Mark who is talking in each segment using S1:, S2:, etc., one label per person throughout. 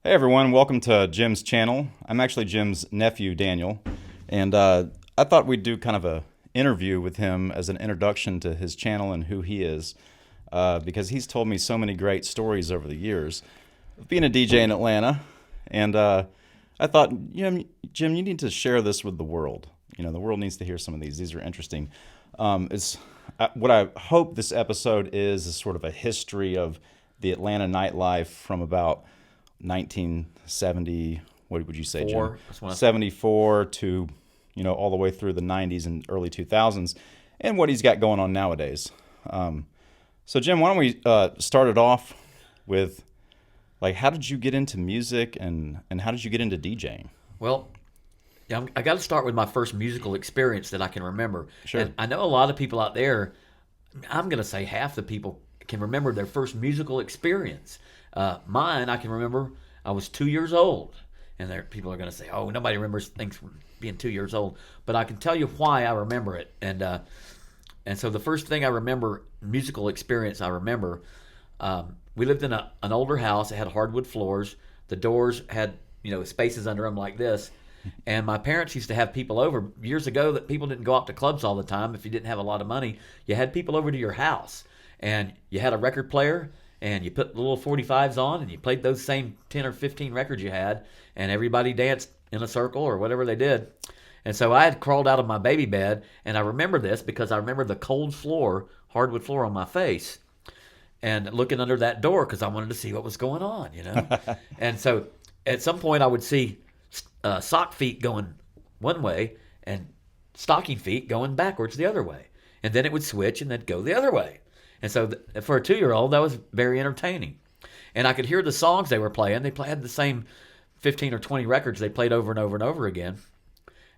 S1: Hey everyone, welcome to Jim's channel. I'm actually Jim's nephew, Daniel, and I thought we'd do kind of a interview with him as an introduction to his channel and who he is, because he's told me so many great stories over the years of being a DJ in Atlanta, and I thought, Jim, you need to share this with the world. The world needs to hear some of these. These are interesting. What I hope this episode is sort of a history of the Atlanta nightlife from about 1970, what would you say, Jim? 74 to, all the way through the 90s and early 2000s, and what he's got going on nowadays. So, Jim, why don't we start it off with, how did you get into music and how did you get into DJing?
S2: Well, I got to start with my first musical experience that I can remember.
S1: Sure.
S2: And I know a lot of people out there, I'm going to say half the people can remember their first musical experience. Mine, I can remember I was 2 years old. And people are going to say, oh, nobody remembers things from being 2 years old. But I can tell you why I remember it. And so the first thing I remember, musical experience I remember, we lived in an older house. It had hardwood floors. The doors had, spaces under them like this. And my parents used to have people over. Years ago, that people didn't go out to clubs all the time. If you didn't have a lot of money, you had people over to your house. And you had a record player. And you put the little 45s on, and you played those same 10 or 15 records you had, and everybody danced in a circle or whatever they did. And so I had crawled out of my baby bed, and I remember this because I remember the cold floor, hardwood floor on my face, and looking under that door because I wanted to see what was going on, And so at some point I would see sock feet going one way and stocking feet going backwards the other way. And then it would switch and then go the other way. And so for a 2-year-old, that was very entertaining. And I could hear the songs they were playing. They had the same 15 or 20 records they played over and over and over again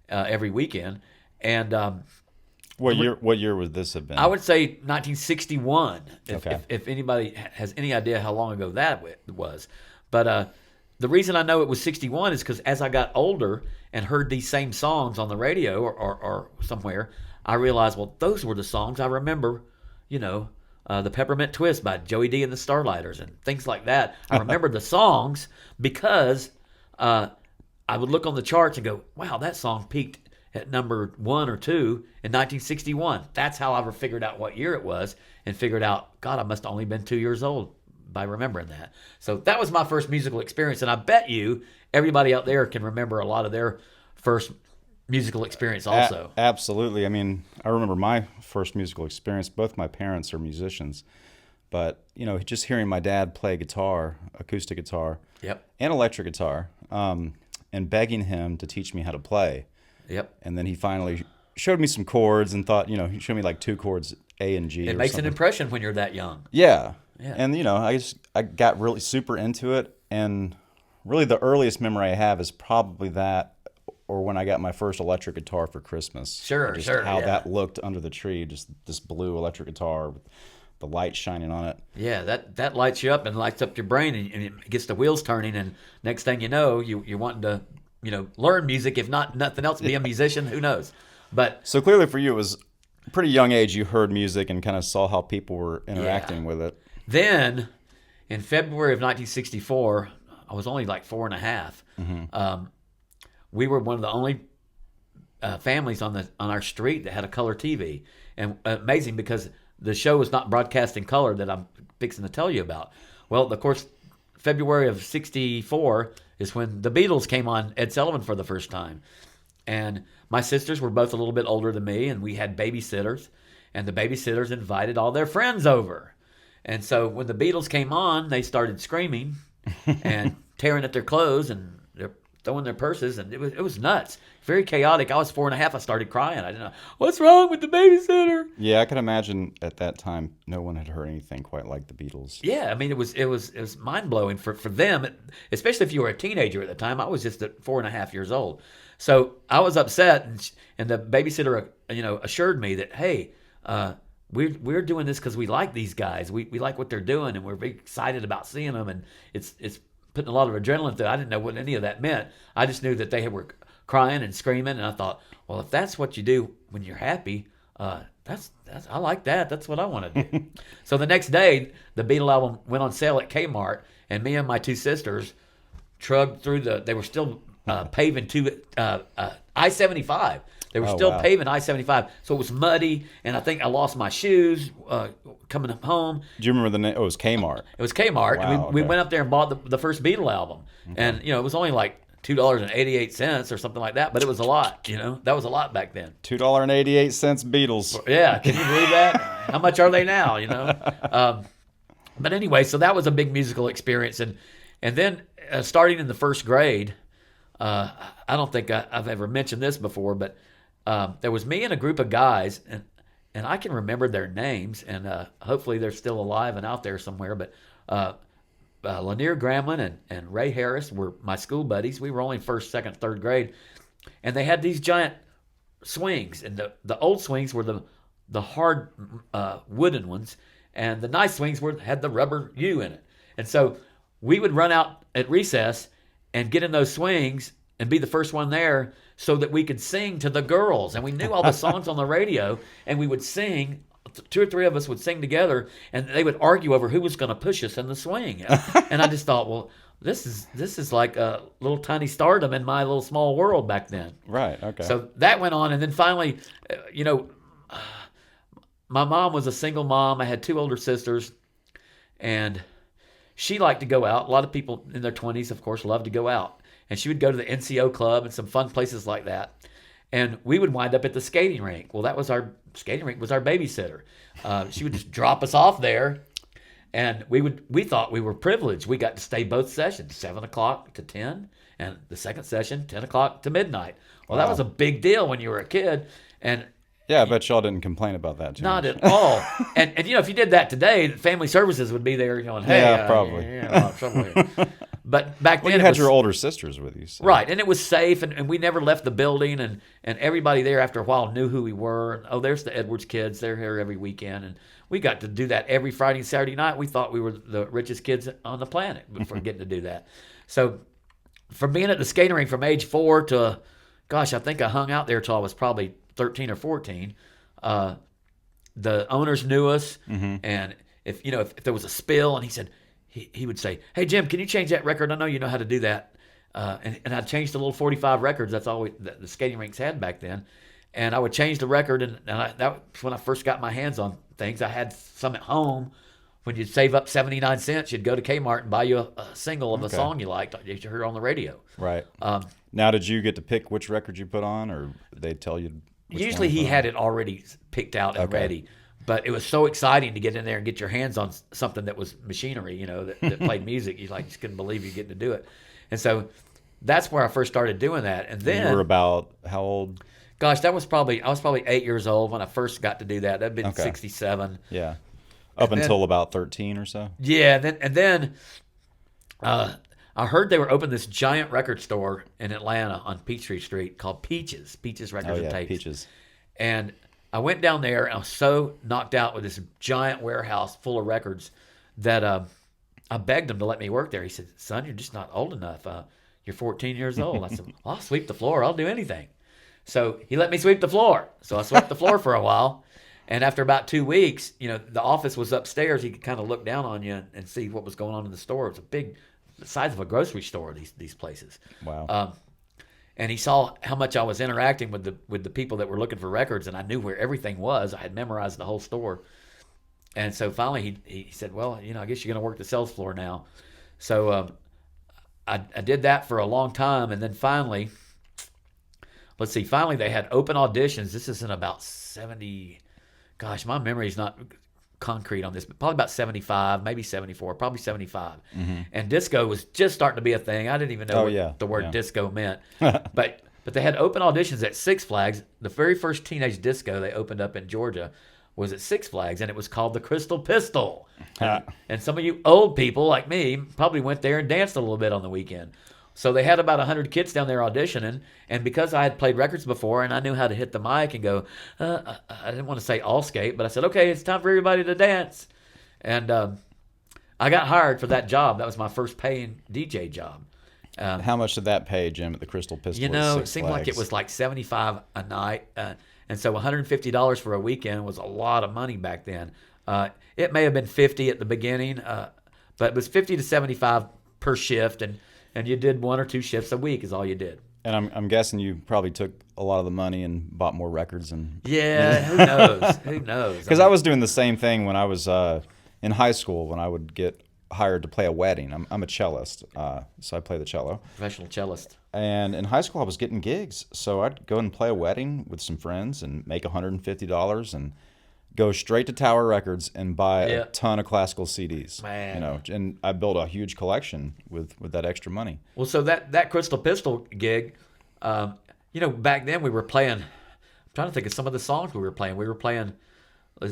S2: every weekend. And
S1: what year would this have been?
S2: I would say 1961,
S1: Okay.
S2: if anybody has any idea how long ago that was. But the reason I know it was 61 is because as I got older and heard these same songs on the radio or somewhere, I realized, well, those were the songs I remember, the Peppermint Twist by Joey D and the Starlighters and things like that. I remember the songs because I would look on the charts and go, wow, that song peaked at number 1 or 2 in 1961. That's how I ever figured out what year it was and figured out, God, I must have only been 2 years old by remembering that. So that was my first musical experience, and I bet you everybody out there can remember a lot of their first musical experience also.
S1: Absolutely. I mean, I remember my first musical experience. Both my parents are musicians, but just hearing my dad play guitar, acoustic guitar,
S2: Yep.
S1: and electric guitar, and begging him to teach me how to play.
S2: Yep.
S1: And then he finally showed me some chords and thought, he showed me like 2 chords, A and G.
S2: It makes an impression when you're that young.
S1: Yeah.
S2: Yeah.
S1: And I got really super into it, and really the earliest memory I have is probably that, or when I got my first electric guitar for Christmas.
S2: Sure.
S1: How that looked under the tree, just this blue electric guitar with the light shining on it.
S2: Yeah, that lights you up and lights up your brain, and it gets the wheels turning, and next thing you know, you're wanting to, learn music, if not nothing else, be a musician, who knows. But
S1: so clearly for you, it was a pretty young age you heard music and kind of saw how people were interacting with it.
S2: Then, in February of 1964, I was only like 4 and a half.
S1: Mm-hmm.
S2: We were one of the only families on our street that had a color TV, and amazing because the show was not broadcast in color that I'm fixing to tell you about. Well, of course, February of '64 is when the Beatles came on Ed Sullivan for the first time, and my sisters were both a little bit older than me, and we had babysitters, and the babysitters invited all their friends over, and so when the Beatles came on, they started screaming and tearing at their clothes and throwing their purses, and it was nuts. Very chaotic. I was 4 and a half. I started crying. I didn't know what's wrong with the babysitter.
S1: Yeah, I can imagine at that time no one had heard anything quite like the Beatles.
S2: Yeah, I mean it was mind blowing for them, especially if you were a teenager at the time. I was just at 4 and a half years old, so I was upset, and the babysitter assured me that, hey, we're doing this because we like these guys. We like what they're doing, and we're very excited about seeing them, and it's putting a lot of adrenaline through. I didn't know what any of that meant. I just knew that they were crying and screaming, and I thought, well, if that's what you do when you're happy, that's I like that. That's what I want to do. So the next day, the Beatle album went on sale at Kmart, and me and my 2 sisters trugged through they were still paving I-75. They were still
S1: wow.
S2: paving I-75, so it was muddy, and I think I lost my shoes coming home.
S1: Do you remember the name? Oh, it was Kmart.
S2: It was Kmart,
S1: Wow,
S2: and we
S1: okay.
S2: went up there and bought the first Beatle album, and it was only like $2.88 or something like that, but it was a lot. That was a lot back then.
S1: $2.88 Beatles.
S2: Yeah, can you believe that? How much are they now? But anyway, so that was a big musical experience, and then starting in the first grade, I don't think I've ever mentioned this before, but there was me and a group of guys, and I can remember their names, and hopefully they're still alive and out there somewhere. But Lanier Gramlin and Ray Harris were my school buddies. We were only first, second, third grade, and they had these giant swings, and the old swings were the hard wooden ones, and the nice swings had the rubber U in it. And so we would run out at recess and get in those swings and be the first one there so that we could sing to the girls. And we knew all the songs on the radio, and we would sing. Two or three of us would sing together, and they would argue over who was going to push us in the swing. And I just thought, well, this is like a little tiny stardom in my little small world back then.
S1: Right, okay.
S2: So that went on, and then finally, my mom was a single mom. I had two older sisters, and she liked to go out. A lot of people in their 20s, of course, love to go out. And she would go to the NCO club and some fun places like that. And we would wind up at the skating rink. Well, skating rink was our babysitter. She would just drop us off there, and we thought we were privileged. We got to stay both sessions, 7 o'clock to 10, and the second session, 10 o'clock to midnight. Well, that was a big deal when you were a kid. And
S1: yeah, I bet y'all didn't complain about that too
S2: not
S1: much.
S2: at all. And if you did that today, family services would be there going, hey.
S1: Yeah, probably.
S2: Somewhere. But back then
S1: Well, you had your older sisters with you. So.
S2: Right, and it was safe, and we never left the building, and everybody there after a while knew who we were. And, oh, there's the Edwards kids. They're here every weekend, and we got to do that every Friday and Saturday night. We thought we were the richest kids on the planet for getting to do that. So from being at the skating rink from age 4 to, gosh, I think I hung out there till I was probably 13 or 14. The owners knew us, and if there was a spill, and he would say, hey, Jim, can you change that record? I know you know how to do that. And I changed the little 45 records. That's all the skating rinks had back then. And I would change the record, and that was when I first got my hands on things. I had some at home. When you'd save up 79 cents, you'd go to Kmart and buy you a single of a song you liked that you heard on the radio.
S1: Right. Now, did you get to pick which record you put on, or they tell you?
S2: Usually he had it already picked out and ready. But it was so exciting to get in there and get your hands on something that was machinery, that played music. You just couldn't believe you getting to do it. And so that's where I first started doing that. And then
S1: you were about how old?
S2: Gosh, I was probably 8 years old when I first got to do that. That'd been 67.
S1: Yeah. Up until about 13 or so.
S2: Yeah, and then I heard they were opening this giant record store in Atlanta on Peachtree Street called Peaches Records and Tapes.
S1: Peaches.
S2: And I went down there, and I was so knocked out with this giant warehouse full of records that I begged him to let me work there. He said, son, you're just not old enough. You're 14 years old. I said, well, I'll sweep the floor. I'll do anything. So he let me sweep the floor. So I swept the floor for a while. And after about 2 weeks, the office was upstairs. He could kind of look down on you and see what was going on in the store. It was the size of a grocery store, these places.
S1: Wow.
S2: And he saw how much I was interacting with the people that were looking for records, and I knew where everything was. I had memorized the whole store. And so finally he said, well, I guess you're going to work the sales floor now. So I did that for a long time, and then finally they had open auditions. This is in about 70, gosh, my memory's not concrete on this, but probably about 75, maybe 74, probably 75. And disco was just starting to be a thing. I didn't even know what the word disco meant. But they had open auditions at Six Flags. The very first teenage disco they opened up in Georgia was at Six Flags, and it was called the Crystal Pistol. And some of you old people like me probably went there and danced a little bit on the weekend. So they had about 100 kids down there auditioning, and because I had played records before and I knew how to hit the mic and go, I didn't want to say all skate, but I said, okay, it's time for everybody to dance. And I got hired for that job. That was my first paying DJ job.
S1: How much did that pay, Jim, at the Crystal Pistol?
S2: It seemed like it was like $75 a night, and so $150 for a weekend was a lot of money back then. It may have been $50 at the beginning, but it was $50 to $75 per shift, and and you did 1 or 2 shifts a week is all you did.
S1: And I'm guessing you probably took a lot of the money and bought more records and.
S2: Yeah, who knows? Who knows?
S1: Because I was doing the same thing when I was in high school when I would get hired to play a wedding. I'm a cellist, so I play the cello.
S2: Professional cellist.
S1: And in high school, I was getting gigs, so I'd go and play a wedding with some friends and make $150 and go straight to Tower Records and buy a ton of classical CDs.
S2: Man.
S1: You know, and I built a huge collection with that extra money.
S2: Well, so that Crystal Pistol gig, you know, back then we were playing. I'm trying to think of some of the songs we were playing. We were playing.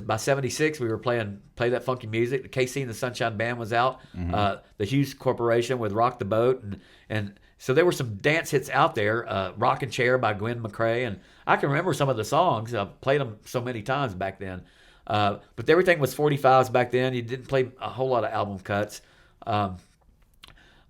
S2: By '76, we were play that funky music. The KC and the Sunshine Band was out. The Hughes Corporation with Rock the Boat, and so there were some dance hits out there. Rockin' Chair by Gwen McCrae, and I can remember some of the songs. I played them so many times back then. But everything was 45s back then. You didn't play a whole lot of album cuts. But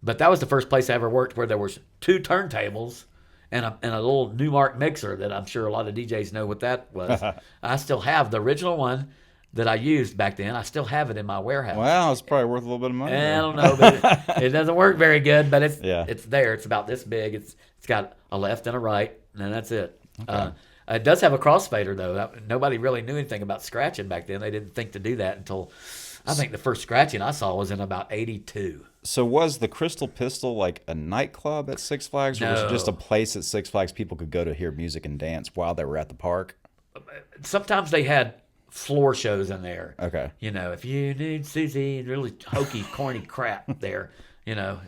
S2: that was the first place I ever worked where there was 2 turntables and a little Newmark mixer that I'm sure a lot of DJs know what that was. I still have the original one that I used back then. I still have it in my warehouse.
S1: Wow, it's probably worth a little bit of money.
S2: I don't know, but it doesn't work very good. But it's
S1: Yeah.
S2: it's there. It's about this big. It's got a left and a right, and that's it.
S1: Okay.
S2: It does have a crossfader though. Nobody really knew anything about scratching back then. They didn't think to do that until I think the first scratching I saw was in about '82.
S1: So was the Crystal Pistol like a nightclub at Six Flags, or was it just a place at Six Flags people could go to hear music and dance while they were at the park?
S2: Sometimes they had floor shows in there.
S1: Okay.
S2: You know, if you need Susie, really hokey, corny crap there. You know,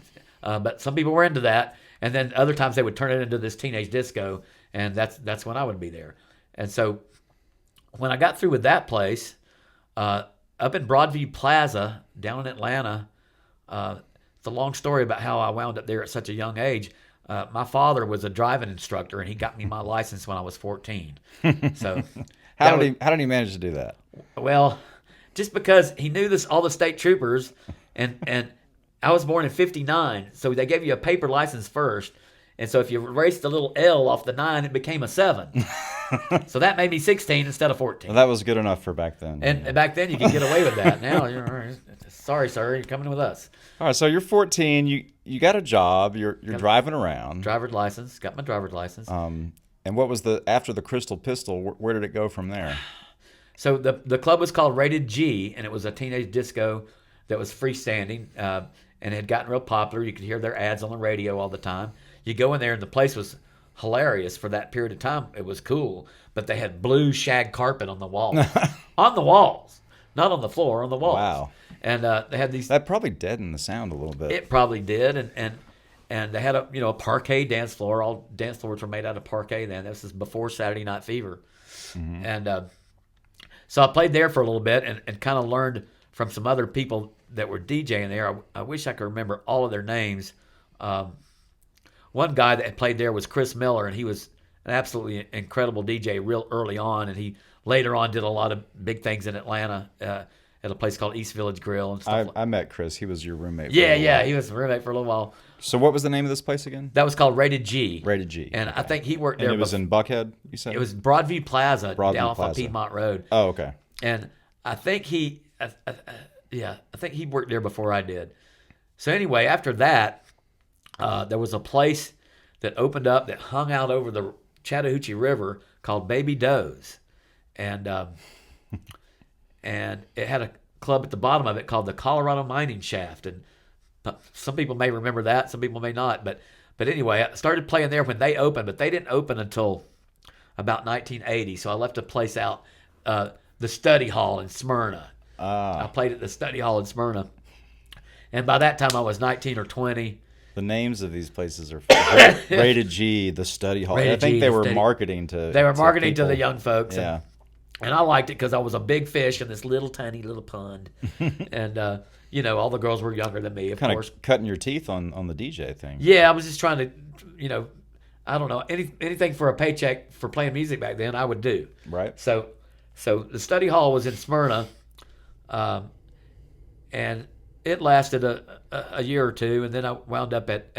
S2: but some people were into that, and then other times they would turn it into this teenage disco, and that's when I would be there. And so when I got through with that place, up in Broadview Plaza down in Atlanta, it's a long story about how I wound up there at such a young age. My father was a driving instructor, and he got me my license when I was 14. So
S1: How did he manage to do that?
S2: well, just because he knew all the state troopers, and I was born in '59, so they gave you a paper license first, and so if you erased the little L off the 9, it became a 7. So that made me 16 instead of 14.
S1: Well, that was good enough for back then.
S2: And back then you could get away with that. Now you're sorry, sir, you're coming with us.
S1: All right, so you're 14. You got a job. You're driving around.
S2: Driver's license. Got my driver's license.
S1: And what was after the Crystal Pistol? Where did it go from there?
S2: So the club was called Rated G, and it was a teenage disco that was freestanding, and had gotten real popular. You could hear their ads on the radio all the time. You go in there, and the place was hilarious for that period of time. It was cool, but they had blue shag carpet on the walls, on the walls, not on the floor, on the walls.
S1: Wow.
S2: And they had these.
S1: That probably deadened the sound a little bit.
S2: It probably did, and they had a parquet dance floor. All dance floors were made out of parquet then. This is before Saturday Night Fever. Mm-hmm. And so I played there for a little bit and kind of learned from some other people that were DJing there. I wish I could remember all of their names. One guy that played there was Chris Miller, and he was an absolutely incredible DJ real early on, and he later on did a lot of big things in Atlanta at a place called East Village Grill and stuff.
S1: I met Chris. He was your roommate.
S2: Yeah, he was a roommate for a little while.
S1: So what was the name of this place again?
S2: That was called Rated G.
S1: Rated G.
S2: And okay. I think he worked there.
S1: And it was in Buckhead, you said?
S2: It was Broadview Plaza, down off on Piedmont Road.
S1: Oh, okay.
S2: And I think he worked there before I did. So anyway, after that, there was a place that opened up that hung out over the Chattahoochee River called Baby Doe's. And and it had a club at the bottom of it called the Colorado Mining Shaft. And some people may remember that, some people may not. But anyway, I started playing there when they opened, but they didn't open until about 1980. So I left a place out, the Study Hall in Smyrna. I played at the Study Hall in Smyrna. And by that time I was 19 or 20.
S1: The names of these places are Rated G, the Study Hall.
S2: Rated
S1: I think
S2: G,
S1: they were marketing to.
S2: They were marketing to
S1: people.
S2: the young folks.
S1: Yeah.
S2: And I liked it because I was a big fish in this little tiny little pond, and all the girls were younger than me. Of course,
S1: cutting your teeth on the DJ thing.
S2: Yeah, I was just trying to, I don't know, anything for a paycheck for playing music back then, I would do.
S1: Right.
S2: So the Study Hall was in Smyrna, and it lasted a year or two, and then I wound up at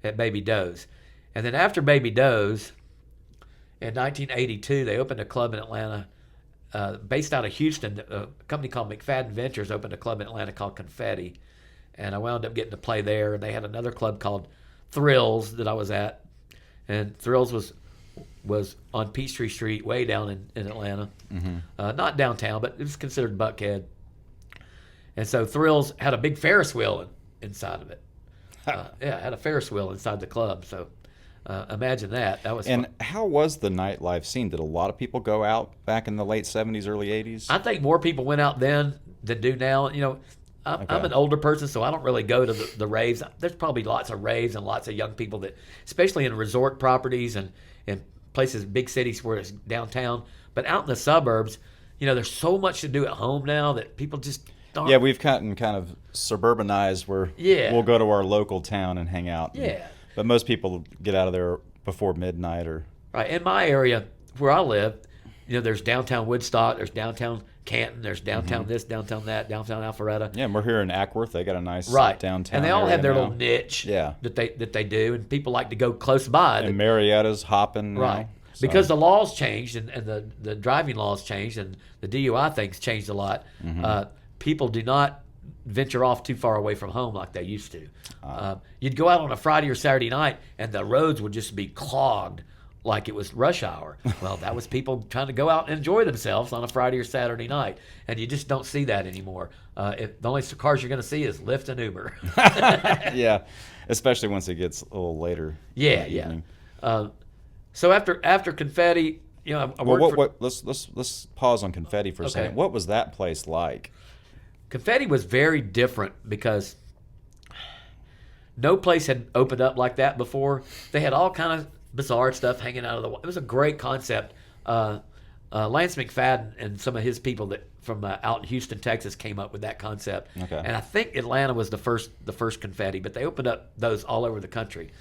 S2: Baby Doe's, and then after Baby Doe's. In 1982, they opened a club in Atlanta, based out of Houston. A company called McFadden Ventures opened a club in Atlanta called Confetti, and I wound up getting to play there. And they had another club called Thrills that I was at, and Thrills was on Peachtree Street, way down in Atlanta, not downtown, but it was considered Buckhead. And so Thrills had a big Ferris wheel inside of it. Had a Ferris wheel inside the club. So imagine that. That was
S1: And
S2: fun.
S1: how was the nightlife scene? Did a lot of people go out back in the late 70s, early 80s?
S2: I think more people went out then than do now. You know, I'm an older person, so I don't really go to the raves. There's probably lots of raves and lots of young people that, especially in resort properties and places, big cities where it's downtown. But out in the suburbs, you know, there's so much to do at home now that people just aren't.
S1: Yeah, we've gotten kind of suburbanized where we'll go to our local town and hang out. But most people get out of there before midnight or...
S2: Right. In my area where I live, you know, there's downtown Woodstock, there's downtown Canton, there's downtown this, downtown that, downtown Alpharetta.
S1: Yeah, and we're here in Ackworth. They got a nice downtown
S2: and they all
S1: area
S2: have their
S1: now.
S2: little niche that they do, and people like to go close by.
S1: And Marietta's hopping now,
S2: right.
S1: so.
S2: Because the laws changed and the driving laws changed and the DUI things changed a lot. People do not venture off too far away from home like they used to. You'd go out on a Friday or Saturday night and the roads would just be clogged like it was rush hour. Well, that was people trying to go out and enjoy themselves on a Friday or Saturday night, and you just don't see that anymore. The only cars you're going to see is Lyft and Uber.
S1: Yeah, especially once it gets a little later.
S2: Yeah. So after Confetti, you know, I worked
S1: let's pause on Confetti for a second. What was that place like?
S2: Confetti was very different because no place had opened up like that before. They had all kind of bizarre stuff hanging out of the wall. It was a great concept. Lance McFadden and some of his people that from out in Houston, Texas, came up with that concept. And I think Atlanta was the first Confetti, but they opened up those all over the country.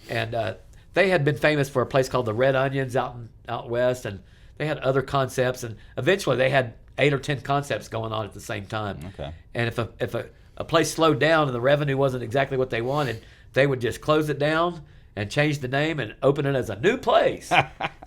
S2: And they had been famous for a place called the Red Onions out west, and they had other concepts. And eventually, they had 8 or 10 concepts going on at the same time. And if a place slowed down and the revenue wasn't exactly what they wanted, they would just close it down and change the name and open it as a new place.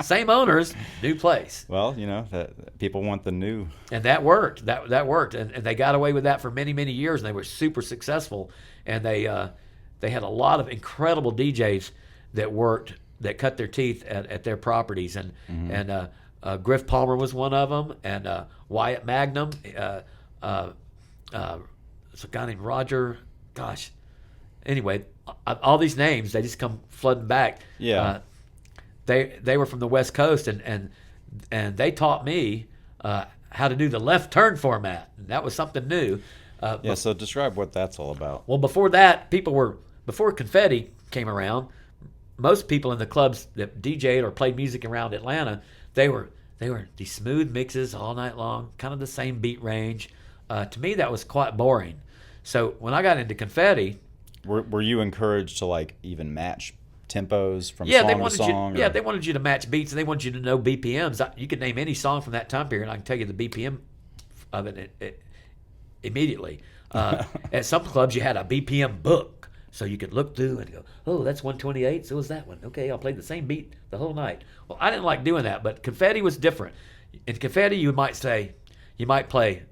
S2: Same owners, new place.
S1: Well, you know, that people want the new.
S2: And that worked. That worked. And they got away with that for many, many years, and they were super successful. And they had a lot of incredible DJs that cut their teeth at their properties. And Griff Palmer was one of them, and Wyatt Magnum. There's a guy named Roger. Gosh. Anyway, all these names, they just come flooding back.
S1: Yeah.
S2: They were from the West Coast, and they taught me how to do the left turn format. And that was something new.
S1: So describe what that's all about.
S2: Well, before that, before Confetti came around, most people in the clubs that DJ'd or played music around Atlanta, they were these smooth mixes all night long, kind of the same beat range. To me, that was quite boring. So when I got into Confetti,
S1: were you encouraged to like even match tempos from song to song?
S2: They wanted you to match beats, and they wanted you to know BPMs. You could name any song from that time period, and I can tell you the BPM of it immediately. At some clubs, you had a BPM book, so you could look through and go, oh, that's 128, so is that one. Okay, I'll play the same beat the whole night. Well, I didn't like doing that, but Confetti was different. In Confetti, you might play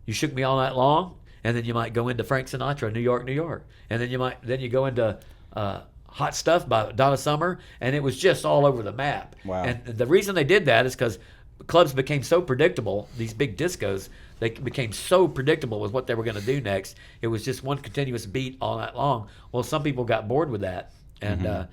S2: You Shook Me All Night Long, and then you might go into Frank Sinatra, New York, New York. And then you go into Hot Stuff by Donna Summer, and it was just all over the map.
S1: Wow.
S2: And the reason they did that is because clubs became so predictable, these big discos, they became so predictable with what they were going to do next. It was just one continuous beat all night long. Well, some people got bored with that, and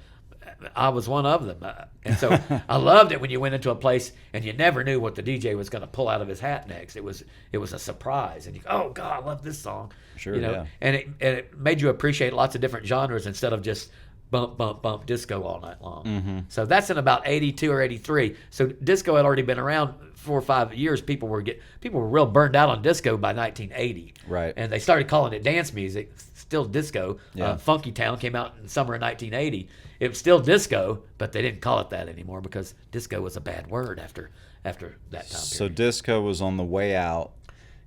S2: I was one of them. And so I loved it when you went into a place and you never knew what the DJ was going to pull out of his hat next. It was a surprise, and you go, oh God, I love this song.
S1: Sure,
S2: yeah. And it made you appreciate lots of different genres instead of just bump, bump, bump disco all night long. So that's in about 82 or 83. So disco had already been around 4 or 5 years. People were real burned out on disco by 1980.
S1: Right.
S2: And they started calling it dance music, still disco.
S1: Yeah.
S2: Funky Town came out in the summer of 1980. It was still disco, but they didn't call it that anymore because disco was a bad word after that time period.
S1: So disco was on the way out.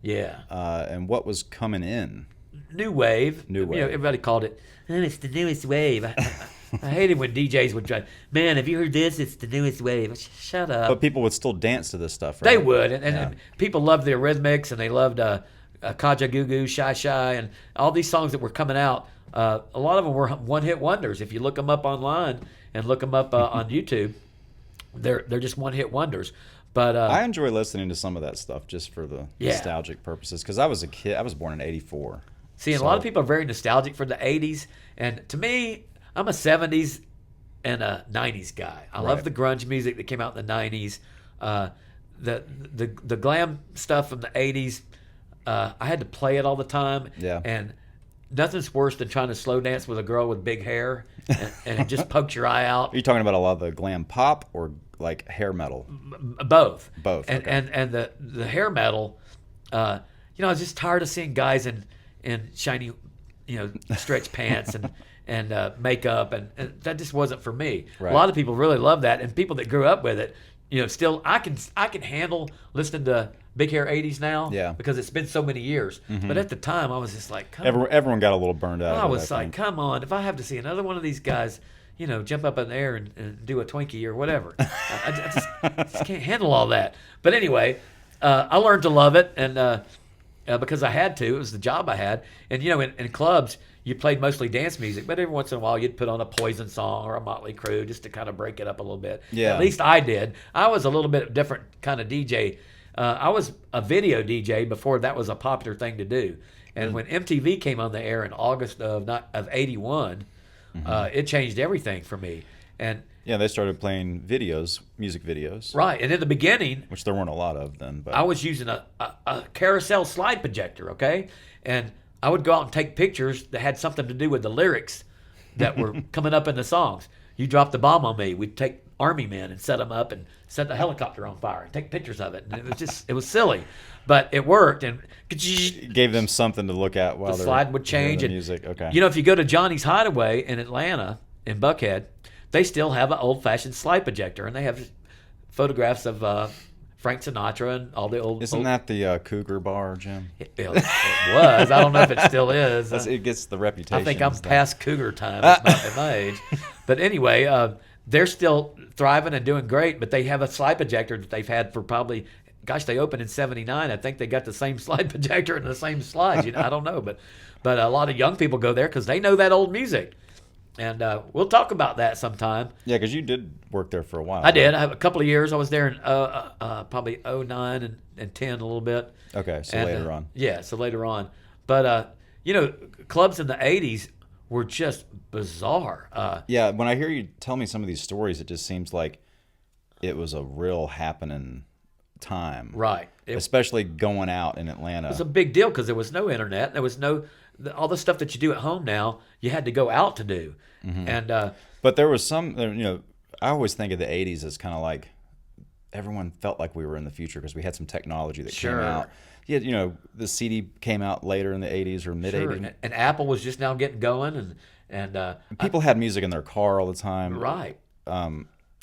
S2: Yeah.
S1: And what was coming in?
S2: New wave.
S1: New wave.
S2: You know, everybody called it, it's the newest wave. I hated when DJs would try, man, have you heard this? It's the newest wave. Shut up.
S1: But people would still dance to this stuff, right?
S2: They would. And people loved the Eurythmics, and they loved Kaja Gugu, Shy Shy, and all these songs that were coming out. A lot of them were one-hit wonders. If you look them up online and look them up on YouTube, they're just one-hit wonders. But
S1: I enjoy listening to some of that stuff just for the nostalgic purposes because I was a kid. I was born in '84.
S2: See, and a lot of people are very nostalgic for the '80s, and to me, I'm a '70s and a '90s guy. I love the grunge music that came out in the '90s. The glam stuff from the '80s. I had to play it all the time.
S1: Yeah.
S2: And nothing's worse than trying to slow dance with a girl with big hair, and it just pokes your eye out.
S1: Are you talking about a lot of the glam pop or like hair metal?
S2: Both.
S1: Both.
S2: And
S1: okay.
S2: and the hair metal. I was just tired of seeing guys in shiny, stretch pants and makeup, and that just wasn't for me.
S1: Right.
S2: A lot of people really love that, and people that grew up with it, still I can handle listening to big hair '80s now, because it's been so many years. Mm-hmm. But at the time, I was just like,
S1: everyone got a little burned out.
S2: I was like, come on, if I have to see another one of these guys, jump up in the air and do a Twinkie or whatever, I just can't handle all that. But anyway, I learned to love it, and because I had to, it was the job I had. And in clubs, you played mostly dance music, but every once in a while you'd put on a Poison song or a Motley Crue just to kind of break it up a little bit.
S1: Yeah.
S2: At least I did. I was a little bit different kind of DJ. I was a video DJ before that was a popular thing to do. And when MTV came on the air in August of '81, it changed everything for me. And
S1: yeah, they started playing music videos.
S2: Right. And in the beginning,
S1: which there weren't a lot of then, but
S2: I was using a carousel slide projector, okay? And I would go out and take pictures that had something to do with the lyrics that were coming up in the songs. You dropped the bomb on me. We'd take army men and set them up and set the helicopter on fire and take pictures of it. And it was silly, but it worked. And
S1: it gave them something to look at while
S2: the slide would change.
S1: And music. Okay.
S2: If you go to Johnny's Hideaway in Atlanta, in Buckhead, they still have an old-fashioned slide projector, and they have photographs of Frank Sinatra and all the old.
S1: Isn't that the Cougar Bar, Jim?
S2: It was. I don't know if it still is.
S1: It gets the reputation.
S2: I think I'm past Cougar time. It's not at my age. But anyway, they're still thriving and doing great. But they have a slide projector that they've had for probably, gosh, they opened in '79. I think they got the same slide projector and the same slides. I don't know, but a lot of young people go there because they know that old music. And we'll talk about that sometime.
S1: Yeah, because you did work there for a while.
S2: I did. I have a couple of years. I was there in probably '09 and '10 a little bit.
S1: Okay, so later on.
S2: Yeah, so later on. But, clubs in the '80s were just bizarre.
S1: Yeah, when I hear you tell me some of these stories, it just seems like it was a real happening time.
S2: Right.
S1: Especially going out in Atlanta.
S2: It was a big deal because there was no internet. There was no... all the stuff that you do at home now, you had to go out to do. Mm-hmm. And
S1: but there was some, I always think of the '80s as kind of like everyone felt like we were in the future because we had some technology that came out. Yeah, the CD came out later in the '80s or mid '80s,
S2: and Apple was just now getting going, and
S1: people had music in their car all the time.
S2: Right.
S1: I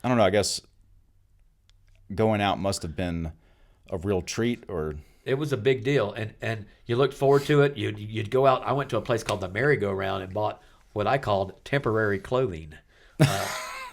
S1: don't know. I guess going out must have been a real treat, or.
S2: It was a big deal, and you looked forward to it. You'd go out. I went to a place called the Merry-Go-Round and bought what I called temporary clothing,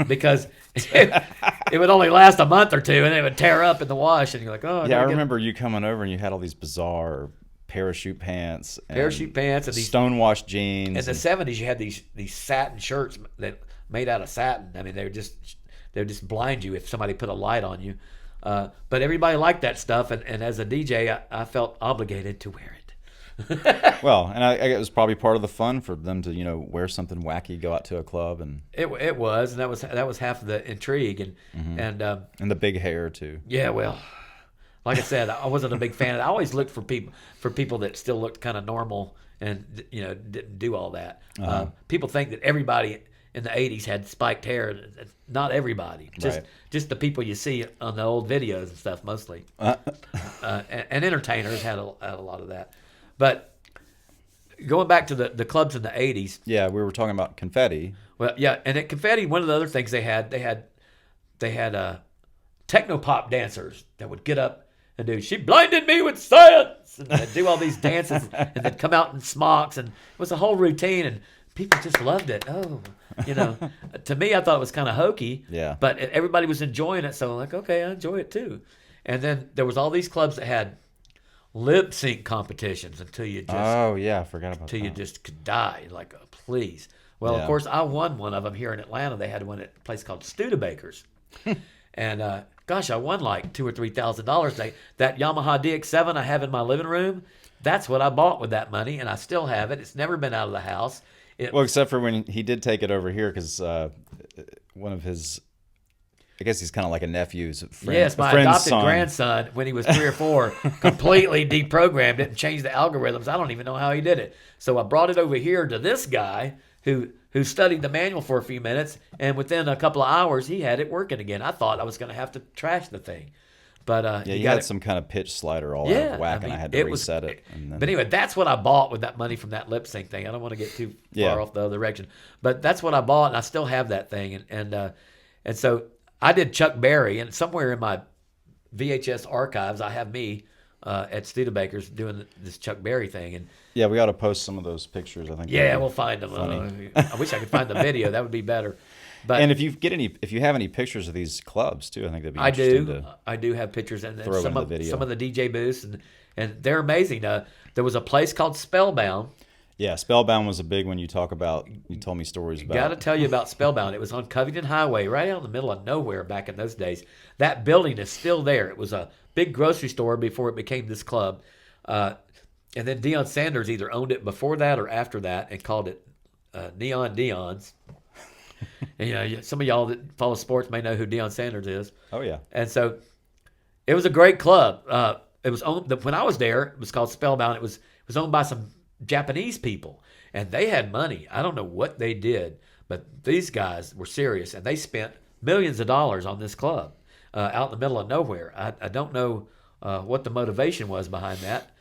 S2: because it would only last a month or two, and it would tear up in the wash, and you're like, oh.
S1: Yeah, I remember you coming over and you had all these bizarre parachute pants, and
S2: these
S1: stonewashed jeans.
S2: In the '70s, you had these satin shirts that made out of satin. I mean, they would just blind you if somebody put a light on you. But everybody liked that stuff, and as a DJ, I felt obligated to wear it.
S1: Well, and it was probably part of the fun for them to wear something wacky, go out to a club, and
S2: it was, and that was half of the intrigue, and
S1: the big hair too.
S2: Yeah, well, like I said, I wasn't a big fan. I always looked for people that still looked kind of normal and didn't do all that. People think that everybody in the '80s had spiked hair. Not everybody, just the people you see on the old videos and stuff, mostly. And entertainers had a lot of that. But going back to the clubs in the '80s.
S1: Yeah, we were talking about Confetti.
S2: Well, yeah, and at Confetti, one of the other things they had techno pop dancers that would get up and do "She Blinded Me with Science" and they'd do all these dances, and they'd come out in smocks, and it was a whole routine, and people just loved it. Oh, to me, I thought it was kind of hokey.
S1: Yeah.
S2: But everybody was enjoying it, so I'm like, okay, I enjoy it too. And then there was all these clubs that had lip sync competitions until you just
S1: Oh yeah, I forgot about
S2: until you
S1: that.
S2: just could die. Like, please. Well, of
S1: Yeah.
S2: course, I won one of them here in Atlanta. They had one at a place called Studebakers, and gosh, I won like $2,000 or $3,000. That Yamaha DX7 I have in my living room, that's what I bought with that money, and I still have it. It's never been out of the house.
S1: Well, except for when he did take it over here because one of his, I guess he's kind of like a nephew's friend.
S2: Yes,
S1: a
S2: my
S1: friend's
S2: adopted
S1: son.
S2: grandson, when he was 3 or 4, completely deprogrammed it and changed the algorithms. I don't even know how he did it. So I brought it over here to this guy who studied the manual for a few minutes, and within a couple of hours, he had it working again. I thought I was going to have to trash the thing. But
S1: Yeah,
S2: he
S1: he
S2: got
S1: had
S2: it.
S1: some kind of pitch slider all out
S2: Yeah,
S1: of whack,
S2: I mean,
S1: and I had to
S2: it was-
S1: reset it. And then,
S2: But anyway, that's what I bought with that money from that lip sync thing. I don't want to get too
S1: Yeah.
S2: far off the other direction, but that's what I bought, and I still have that thing. And so I did Chuck Berry, and somewhere in my VHS archives, I have me at Studebakers doing this Chuck Berry thing. And
S1: yeah, we ought to post some of those pictures. I think.
S2: yeah,
S1: that'd be
S2: we'll find them.
S1: funny.
S2: I wish I could find the video. That would be better. But
S1: And if you have any pictures of these clubs too, I think that'd be
S2: I
S1: interesting
S2: do.
S1: to.
S2: I do have pictures and
S1: throw
S2: some
S1: into
S2: of
S1: the video.
S2: some of the DJ booths, and they're amazing. There was a place called Spellbound.
S1: Yeah, Spellbound was a big one. You told me stories about.
S2: Got to tell you about Spellbound. It was on Covington Highway, right out in the middle of nowhere back in those days. That building is still there. It was a big grocery store before it became this club. And then Deion Sanders either owned it before that or after that and called it Neon Deion's. And, some of y'all that follow sports may know who Deion Sanders is.
S1: Oh yeah.
S2: And so it was a great club. It was owned, when I was there, it was called Spellbound. It was owned by some Japanese people, and they had money. I don't know what they did, but these guys were serious, and they spent millions of dollars on this club out in the middle of nowhere. I don't know what the motivation was behind that.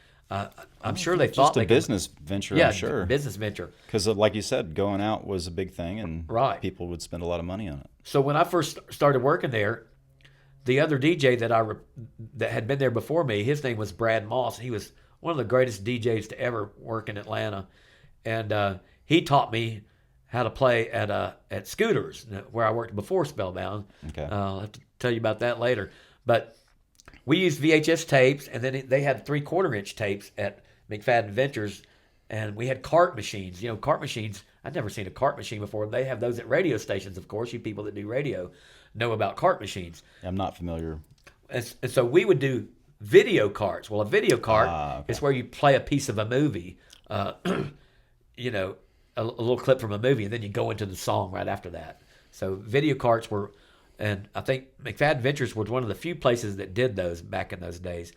S2: I'm sure they thought
S1: Just a
S2: they
S1: business venture,
S2: could, yeah,
S1: I'm sure.
S2: business venture.
S1: Because, like you said, going out was a big thing, and
S2: Right.
S1: people would spend a lot of money on it.
S2: So when I first started working there, the other DJ that had been there before me, his name was Brad Moss. He was one of the greatest DJs to ever work in Atlanta, and he taught me how to play at Scooters, where I worked before Spellbound.
S1: Okay.
S2: I'll have to tell you about that later. But we used VHS tapes, and then they had 3/4-inch tapes at McFadden Ventures, and we had cart machines. Cart machines. I'd never seen a cart machine before. They have those at radio stations, of course. You people that do radio know about cart machines.
S1: I'm not familiar.
S2: And so we would do video carts. Well, a video cart
S1: Okay.
S2: is where you play a piece of a movie, a little clip from a movie, and then you go into the song right after that. So video carts were, and I think McFadden Ventures was one of the few places that did those back in those days.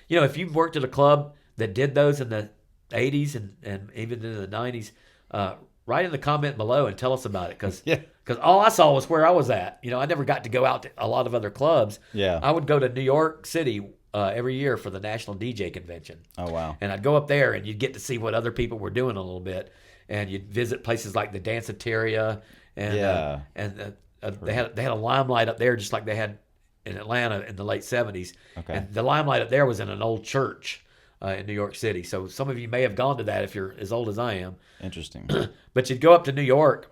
S2: If you worked at a club that did those in the 80s and even in the 90s, write in the comment below and tell us about it, because
S1: Yeah.
S2: all I saw was where I was at. I never got to go out to a lot of other clubs.
S1: Yeah.
S2: I would go to New York City every year for the National DJ Convention.
S1: Oh wow.
S2: And I'd go up there, and you'd get to see what other people were doing a little bit, and you'd visit places like the Danceteria, and
S1: Yeah.
S2: they had a Limelight up there just like they had in Atlanta in the late 70s.
S1: Okay.
S2: And the Limelight up there was in an old church in New York City. So some of you may have gone to that if you're as old as I am.
S1: Interesting.
S2: But you'd go up to New York,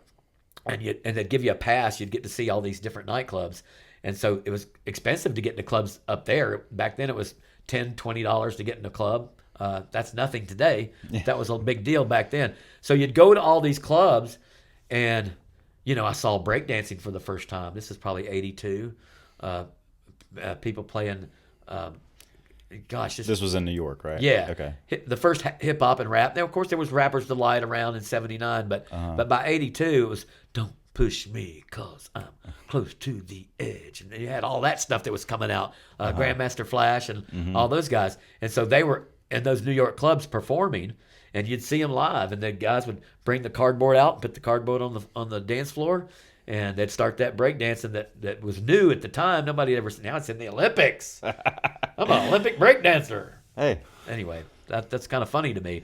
S2: and they'd give you a pass. You'd get to see all these different nightclubs. And so it was expensive to get into clubs up there. Back then it was $10, $20 to get in a club. That's nothing today.
S1: Yeah.
S2: That was a big deal back then. So you'd go to all these clubs, and I saw breakdancing for the first time. This is probably 82. People playing,
S1: This was in New York, right?
S2: yeah.
S1: Okay.
S2: The first hip hop and rap. Now, of course, there was Rappers Delight around in '79, but by '82 it was "Don't Push Me 'Cause I'm Close to the Edge," and you had all that stuff that was coming out, Grandmaster Flash and all those guys, and so they were in those New York clubs performing, and you'd see them live, and the guys would bring the cardboard out and put the cardboard on the dance floor, and they'd start that breakdancing that was new at the time. Nobody had ever seen. Now it's in the Olympics. I'm an Olympic breakdancer.
S1: Hey.
S2: Anyway, that's kind of funny to me.